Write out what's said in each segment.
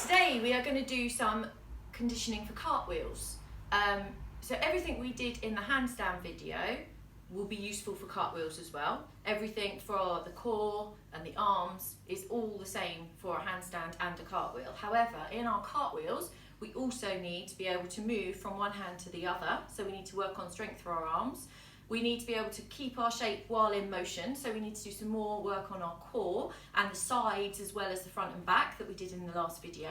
Today we are going to do some conditioning for cartwheels. So everything we did in the handstand video will be useful for cartwheels as well. Everything for the core and the arms is all the same for a handstand and a cartwheel. However, in our cartwheels, we also need to be able to move from one hand to the other. So we need to work on strength for our arms. We need to be able to keep our shape while in motion. So we need to do some more work on our core and the sides as well as the front and back that we did in the last video.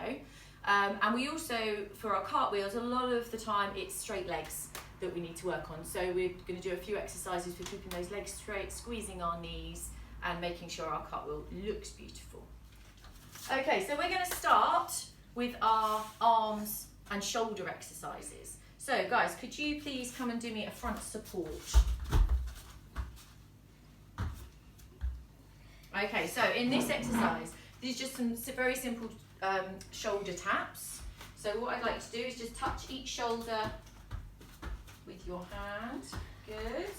And we also, for our cartwheels, a lot of the time it's straight legs that we need to work on. So we're going to do a few exercises for keeping those legs straight, squeezing our knees and making sure our cartwheel looks beautiful. Okay, so we're going to start with our arms and shoulder exercises. So guys, could you please come and do me a front support? Okay, so in this exercise, these are just some very simple shoulder taps. So what I'd like to do is just touch each shoulder with your hand. Good.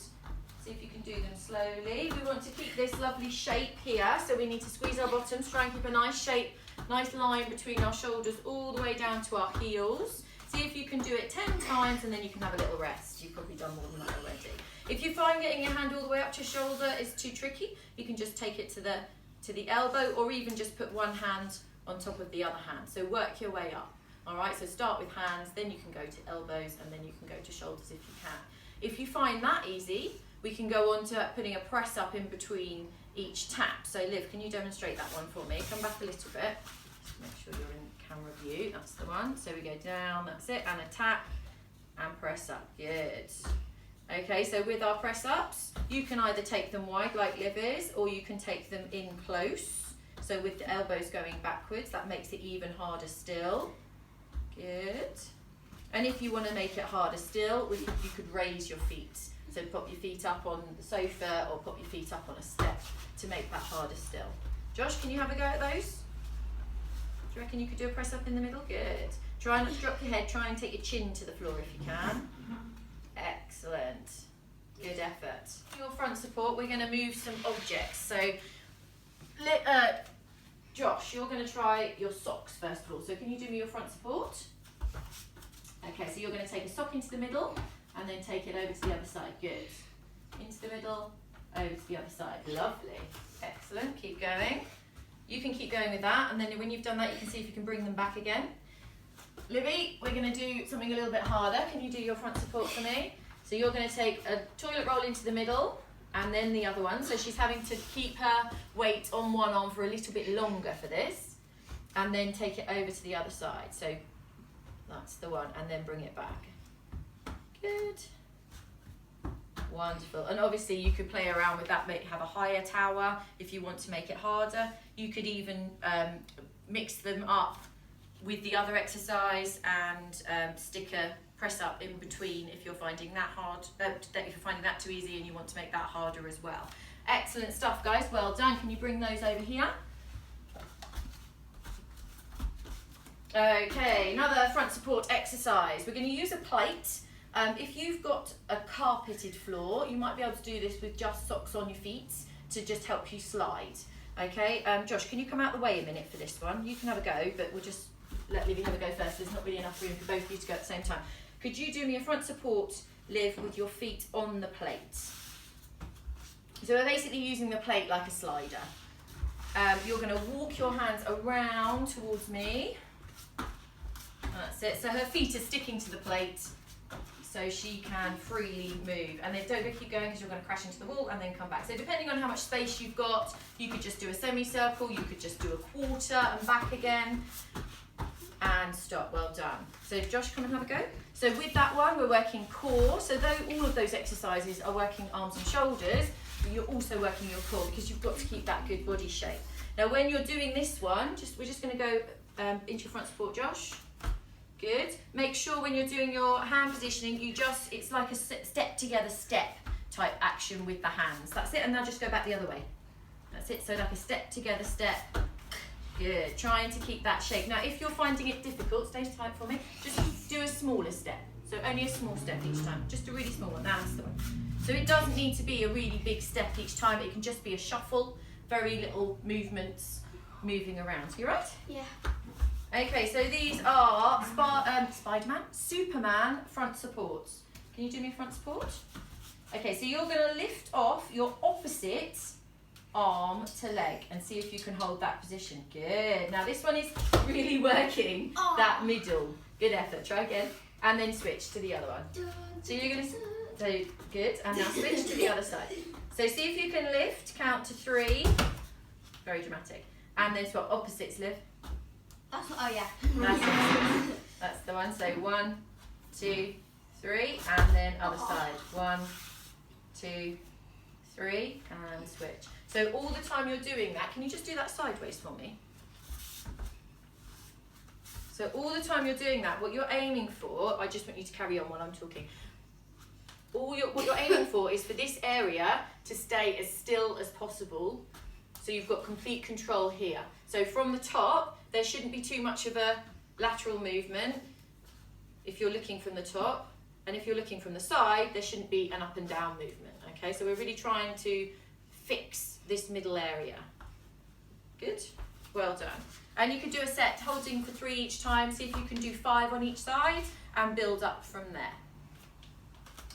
See if you can do them slowly. We want to keep this lovely shape here, so we need to squeeze our bottoms, try and keep a nice shape, nice line between our shoulders all the way down to our heels. See if you can do it 10 times and then you can have a little rest. You've probably done more than that already. If you find getting your hand all the way up to your shoulder is too tricky, you can just take it to the elbow, or even just put one hand on top of the other hand. So work your way up. All right, so start with hands, then you can go to elbows, and then you can go to shoulders if you can. If you find that easy, we can go on to putting a press up in between each tap. So Liv, can you demonstrate that one for me? Come back a little bit. Just make sure you're in camera view. That's the one. So we go down, that's it, and a tap, and press up. Good. Okay, so with our press ups, you can either take them wide like Liv is, or you can take them in close. So with the elbows going backwards, that makes it even harder still. Good. And if you want to make it harder still, you could raise your feet. So pop your feet up on the sofa or pop your feet up on a step to make that harder still. Josh, can you have a go at those? Do you reckon you could do a press up in the middle? Good. Try not to drop your head. Try and take your chin to the floor if you can. Excellent. Good effort. Your front support, we're going to move some objects. So, Josh, you're going to try your socks first of all. So can you do me your front support? Okay, so you're going to take a sock into the middle and then take it over to the other side. Good. Into the middle, over to the other side. Lovely. Excellent. Keep going. You can keep going with that, and then when you've done that, you can see if you can bring them back again. Livy, we're going to do something a little bit harder. Can you do your front support for me? So you're going to take a toilet roll into the middle, and then the other one. So she's having to keep her weight on one arm for a little bit longer for this, and then take it over to the other side. So that's the one, and then bring it back. Good. Wonderful. And obviously you could play around with that, have a higher tower if you want to make it harder. You could even mix them up with the other exercise and stick a press up in between if you're finding that hard, if you're finding that too easy and you want to make that harder as well. Excellent stuff, guys. Well done. Can you bring those over here? Okay, another front support exercise. We're going to use a plate. If you've got a carpeted floor, you might be able to do this with just socks on your feet to just help you slide. Okay, Josh, can you come out the way a minute for this one? You can have a go, but we'll just let Livy have a go first. There's not really enough room for both of you to go at the same time. Could you do me a front support, Liv, with your feet on the plate? So we're basically using the plate like a slider. You're going to walk your hands around towards me. That's it. So her feet are sticking to the plate, so she can freely move. And then don't keep going because you're going to crash into the wall and then come back. So depending on how much space you've got, you could just do a semicircle, you could just do a quarter and back again. And stop. Well done. So Josh, come and have a go. So with that one, we're working core. So though all of those exercises are working arms and shoulders, but you're also working your core because you've got to keep that good body shape. Now when you're doing this one, we're just going to go into your front support, Josh. Good. Make sure when you're doing your hand positioning, it's like a step together step type action with the hands. That's it. And now just go back the other way. That's it. So like a step together step. Good. Trying to keep that shape. Now, if you're finding it difficult, stay tight for me. Just do a smaller step. So only a small step each time. Just a really small one. That's the one. So it doesn't need to be a really big step each time. It can just be a shuffle, very little movements moving around. You right? Yeah. Okay, so these are Spider-Man, Superman front supports. Can you do me front support? Okay, so you're going to lift off your opposite arm to leg and see if you can hold that position. Good. Now this one is really working that middle. Good effort. Try again. And then switch to the other one. So you're going to... So good. And now switch to the other side. So see if you can lift, count to 3. Very dramatic. And then swap opposites, lift. Oh yeah. That's the one. So 1, 2, 3, and then other side. 1, 2, 3, and switch. So all the time you're doing that, can you just do that sideways for me? So all the time you're doing that, what you're aiming for, I just want you to carry on while I'm talking. What you're aiming for is for this area to stay as still as possible. So you've got complete control here. So from the top, there shouldn't be too much of a lateral movement if you're looking from the top. And if you're looking from the side, there shouldn't be an up and down movement. Okay, so we're really trying to fix this middle area. Good, well done. And you can do a set holding for 3 each time, see if you can do 5 on each side and build up from there.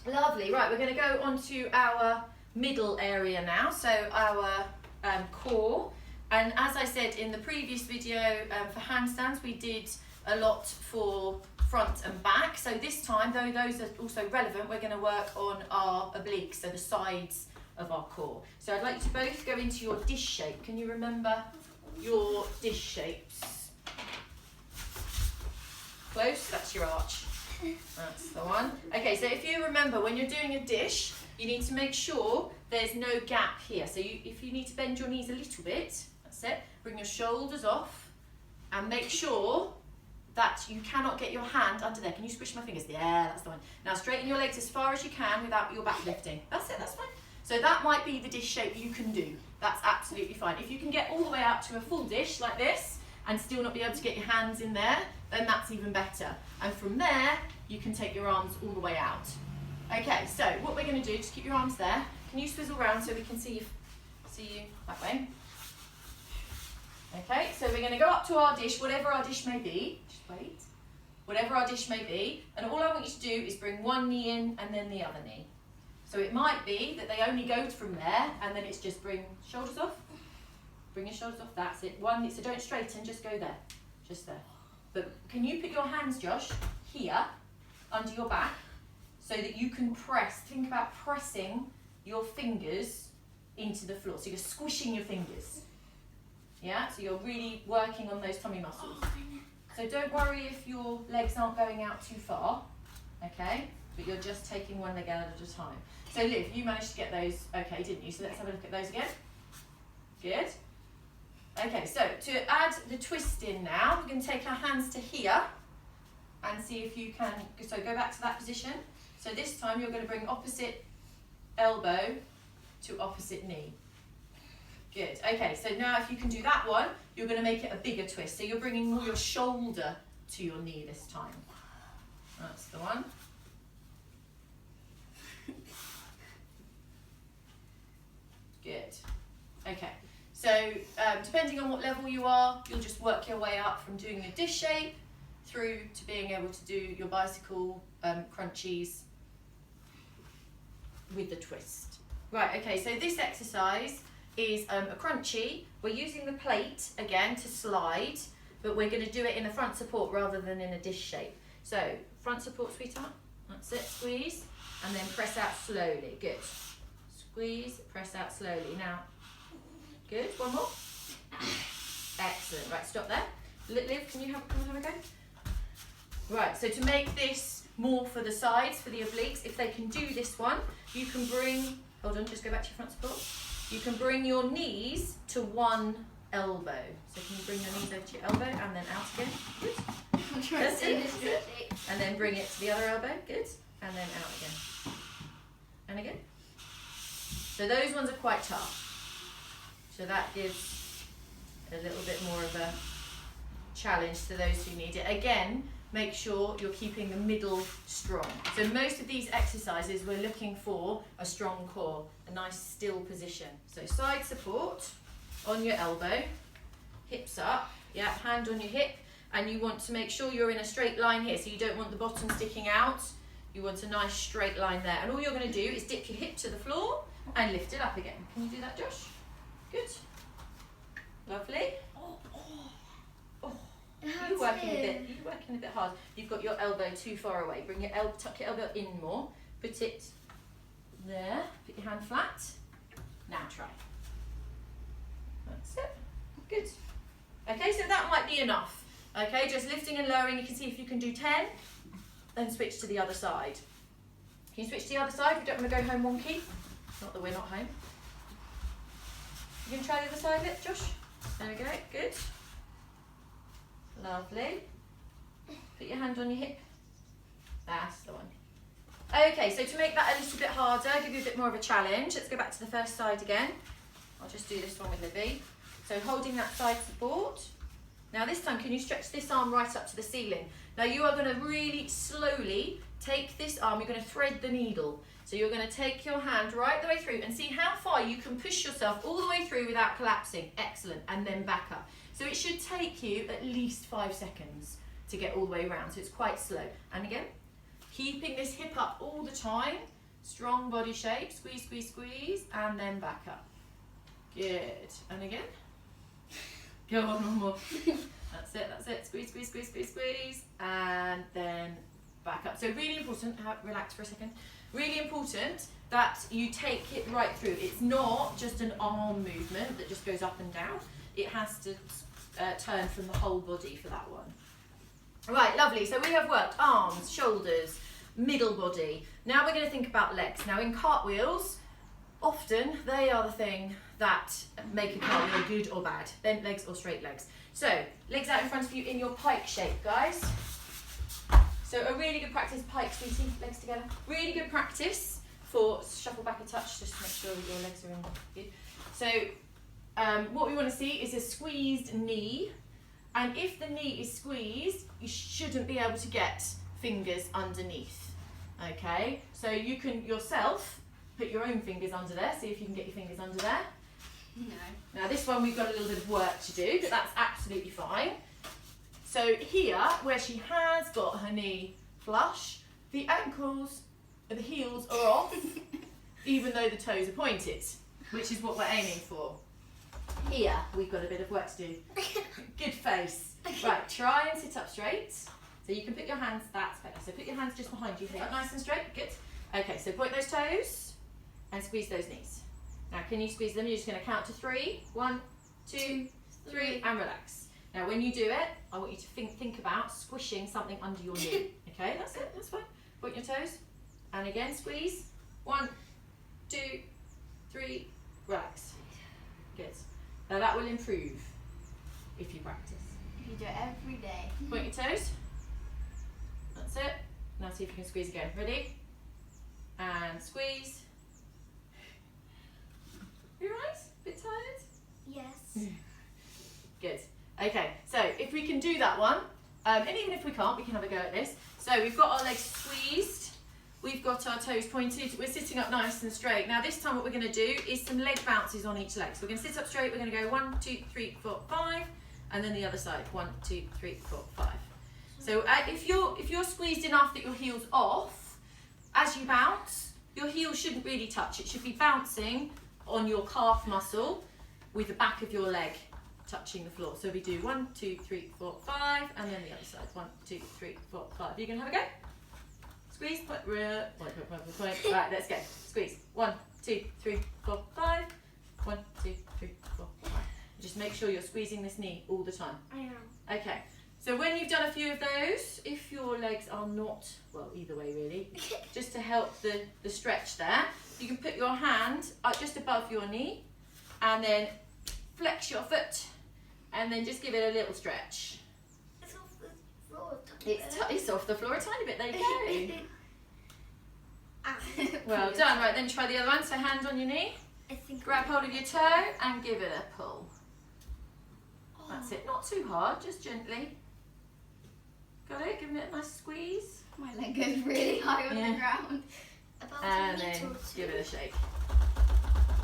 Lovely, right, we're going to go on to our middle area now, so our core. And as I said in the previous video for handstands, we did a lot for front and back. So this time, though those are also relevant, we're going to work on our obliques, so the sides of our core. So I'd like you to both go into your dish shape. Can you remember your dish shapes? Close, that's your arch. That's the one. Okay, so if you remember, when you're doing a dish, you need to make sure there's no gap here. So if you need to bend your knees a little bit, that's it. Bring your shoulders off and make sure that you cannot get your hand under there. Can you squish my fingers? Yeah, that's the one. Now straighten your legs as far as you can without your back lifting. That's it, that's fine. So that might be the dish shape you can do. That's absolutely fine. If you can get all the way out to a full dish like this and still not be able to get your hands in there, then that's even better. And from there, you can take your arms all the way out. Okay, so what we're going to do, just keep your arms there. Can you swizzle around so we can see you that way? Okay, so we're going to go up to our dish, whatever our dish may be. Just wait. Whatever our dish may be. And all I want you to do is bring one knee in and then the other knee. So it might be that they only go from there and then it's just bring shoulders off. Bring your shoulders off, that's it. One, so don't straighten, just go there. Just there. But can you put your hands, Josh, here, under your back, so that you can press, think about pressing your fingers into the floor. So you're squishing your fingers. Yeah, so you're really working on those tummy muscles. So don't worry if your legs aren't going out too far, okay? But you're just taking one leg out at a time. So Liv, you managed to get those okay, didn't you? So let's have a look at those again. Good. Okay, so to add the twist in now, we're going to take our hands to here and see if you can, so go back to that position. So this time you're going to bring opposite elbow to opposite knee. Good. Okay, so now if you can do that one, you're going to make it a bigger twist. So you're bringing more your shoulder to your knee this time. That's the one. Good. Okay. So depending on what level you are, you'll just work your way up from doing your dish shape through to being able to do your bicycle crunchies with the twist. Right, okay, so this exercise is a crunchie. We're using the plate again to slide, but we're going to do it in a front support rather than in a dish shape. So front support, sweetheart. That's it, squeeze, and then press out slowly. Good. Squeeze, press out slowly. Now, good, one more. Excellent, right, stop there. Liv, can you have a go? Right, so to make this more for the sides, for the obliques, if they can do this one, you can bring, hold on, just go back to your front support. You can bring your knees to one elbow. So can you bring your knees over to your elbow and then out again? Good. I'm trying to see this shape. And then bring it to the other elbow, good. And then out again. And again. So those ones are quite tough. So that gives a little bit more of a challenge to those who need it. Again, make sure you're keeping the middle strong. So most of these exercises, we're looking for a strong core, a nice still position. So side support on your elbow, hips up, yeah, hand on your hip, and you want to make sure you're in a straight line here, so you don't want the bottom sticking out. You want a nice straight line there. And all you're going to do is dip your hip to the floor and lift it up again. Can you do that, Josh? Good. Lovely. You're working a bit hard. You've got your elbow too far away. Bring your tuck your elbow in more. Put it there. Put your hand flat. Now try. That's it. Good. Okay, so that might be enough. Okay, just lifting and lowering. You can see if you can do 10, then switch to the other side. Can you switch to the other side if you don't want to go home wonky? Not that we're not home. You going to try the other side of it, Josh? There we go, good. Lovely. Put your hand on your hip. That's the one. Okay, so to make that a little bit harder, give you a bit more of a challenge, let's go back to the first side again. I'll just do this one with Libby. So holding that side support. Now this time, can you stretch this arm right up to the ceiling? Now you are going to really slowly take this arm, you're going to thread the needle. So you're going to take your hand right the way through and see how far you can push yourself all the way through without collapsing. Excellent. And then back up. So it should take you at least 5 seconds to get all the way around. So it's quite slow. And again, keeping this hip up all the time. Strong body shape. Squeeze, squeeze, squeeze. And then back up. Good. And again. Go on, one more. That's it, that's it. Squeeze, squeeze, squeeze, squeeze, squeeze. And then back up. So really important, relax for a second. Really important that you take it right through. It's not just an arm movement that just goes up and down. It has to turn from the whole body for that one. Right, lovely. So we have worked arms, shoulders, middle body. Now we're going to think about legs. Now in cartwheels, often they are the thing that make a cartwheel good or bad. Bent legs or straight legs. So legs out in front of you in your pike shape, guys. So a really good practice, pike, sweetie, legs together. Really good practice for shuffle back a touch, just to make sure that your legs are in good. So what we want to see is a squeezed knee. And if the knee is squeezed, you shouldn't be able to get fingers underneath. Okay, so you can yourself put your own fingers under there, see if you can get your fingers under there. No. Now this one we've got a little bit of work to do, but that's absolutely fine. So here, where she has got her knee flush, the ankles, the heels are off, even though the toes are pointed, which is what we're aiming for. Here, we've got a bit of work to do. Good face. Right, try and sit up straight. So you can put your hands, that's better. So put your hands just behind you, up nice and straight, good. Okay, so point those toes and squeeze those knees. Now can you squeeze them? You're just going to count to 3. 1, 2, 3, and relax. Now when you do it, I want you to think about squishing something under your knee. Okay, that's it, that's fine. Point your toes, and again squeeze. 1, 2, 3, relax. Good. Now that will improve if you practice. If you do it every day. Point your toes. That's it. Now see if you can squeeze again. Ready? And squeeze. You right? Bit tired? Yes. Good. Okay, so if we can do that one, and even if we can't, we can have a go at this. So we've got our legs squeezed, we've got our toes pointed, we're sitting up nice and straight. Now this time what we're going to do is some leg bounces on each leg. So we're going to sit up straight, we're going to go 1, 2, 3, 4, 5, and then the other side, 1, 2, 3, 4, 5. So if you're squeezed enough that your heel's off, as you bounce, your heel shouldn't really touch. It should be bouncing on your calf muscle with the back of your leg touching the floor. So we do 1, 2, 3, 4, 5, and then the other side. 1, 2, 3, 4, 5. You gonna have a go? Squeeze, point. Right, let's go. Squeeze. 1, 2, 3, 4, 5. 1, 2, 3, 4, 5. Just make sure you're squeezing this knee all the time. I am. Okay. So when you've done a few of those, if your legs are not, well, either way really, just to help the stretch there, you can put your hand up just above your knee and then flex your foot and then just give it a little stretch. It's off the floor. It's off the floor a tiny bit, there you go. Ah. Well done, right then try the other one. So hand on your knee, grab hold of your toe and give it a pull. That's it, not too hard, just gently. Got it, giving it a nice squeeze. My leg goes really high on the ground. And then give it a shake.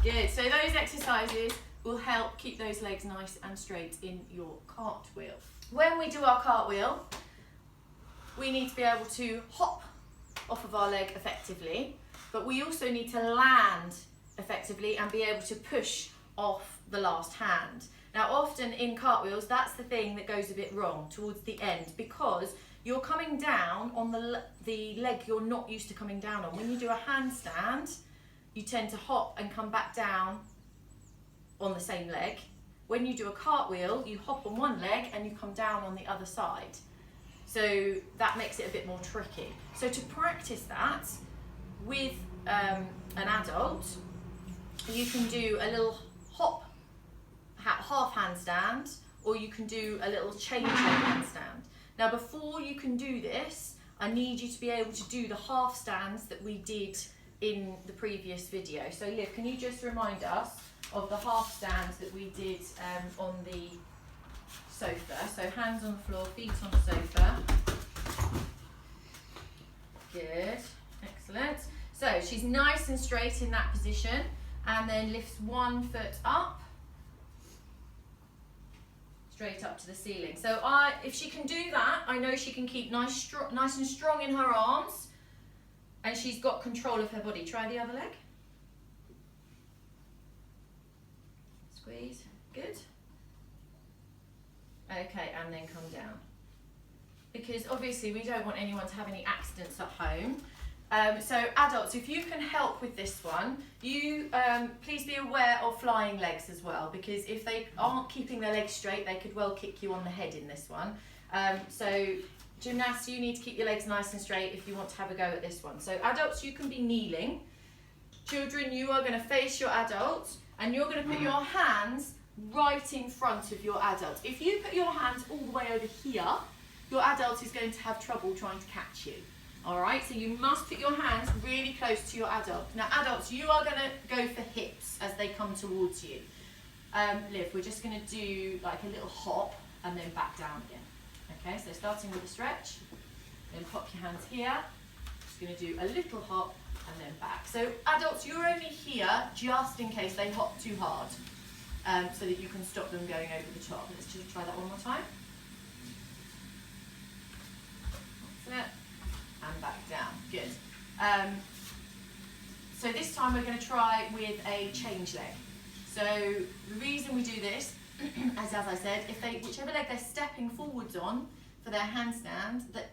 Good, so those exercises will help keep those legs nice and straight in your cartwheel. when we do our cartwheel, we need to be able to hop off of our leg effectively, but we also need to land effectively and be able to push off the last hand. Now often in cartwheels, that's the thing that goes a bit wrong towards the end, because you're coming down on the leg you're not used to coming down on. When you do a handstand, you tend to hop and come back down on the same leg. When you do a cartwheel, you hop on one leg and you come down on the other side. So that makes it a bit more tricky. So to practice that with an adult, you can do a little hop, half handstand, or you can do a little change leg handstand. Now before you can do this, I need you to be able to do the half stands that we did in the previous video. So Liv, can you just remind us of the half stands that we did on the sofa? So hands on the floor, feet on the sofa. Good, excellent. So she's nice and straight in that position, and then lifts one foot up, straight up to the ceiling. So if she can do that, I know she can keep nice and strong in her arms, and she's got control of her body. Try the other leg. Squeeze, good. Okay, and then come down. Because obviously we don't want anyone to have any accidents at home. So adults, if you can help with this one, you please be aware of flying legs as well, because if they aren't keeping their legs straight, they could well kick you on the head in this one. So gymnasts, you need to keep your legs nice and straight if you want to have a go at this one. So adults, you can be kneeling. Children, you are going to face your adult, and you're going to put your hands right in front of your adult. If you put your hands all the way over here, your adult is going to have trouble trying to catch you. Alright, so you must put your hands really close to your adult. Now adults, you are going to go for hips as they come towards you. Liv, we're just going to do like a little hop and then back down again. Okay, so starting with a stretch, then pop your hands here. Just going to do a little hop and then back. So adults, you're only here just in case they hop too hard, so that you can stop them going over the top. Let's just try that one more time. That's it. And back down, good. So this time we're going to try with a change leg. So the reason we do this, as I said, whichever leg they're stepping forwards on for their handstand, that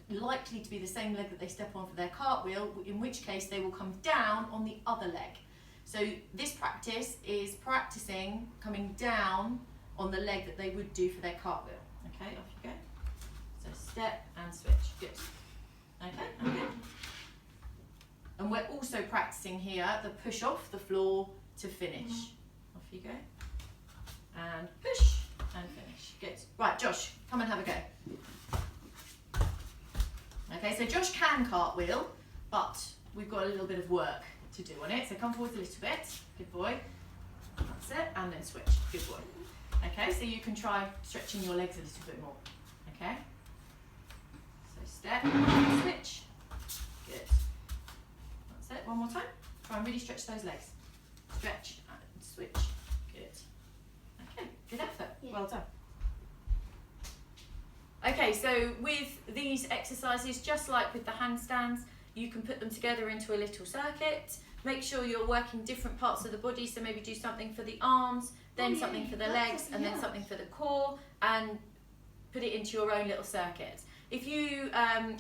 likely to be the same leg that they step on for their cartwheel, in which case they will come down on the other leg. So this practice is practicing coming down on the leg that they would do for their cartwheel. Okay, off you go. So step and switch, good. Okay, okay. And we're also practicing here the push off the floor to finish. Off you go. And push and finish. Good. Right, Josh, come and have a go. Okay, so Josh can cartwheel, but we've got a little bit of work to do on it. So come forward a little bit. Good boy. That's it. And then switch. Good boy. Okay, so you can try stretching your legs a little bit more. Okay. Step, switch, good. That's it, one more time. Try and really stretch those legs. Stretch and switch, good. Okay, good effort, Yeah. Well done. Okay, so with these exercises, just like with the handstands, you can put them together into a little circuit. Make sure you're working different parts of the body, so maybe do something for the arms, then something for the legs, and then something for the core, and put it into your own little circuit. If you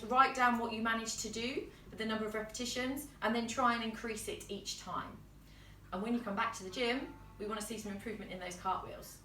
write down what you managed to do, the number of repetitions, and then try and increase it each time. And when you come back to the gym, we want to see some improvement in those cartwheels.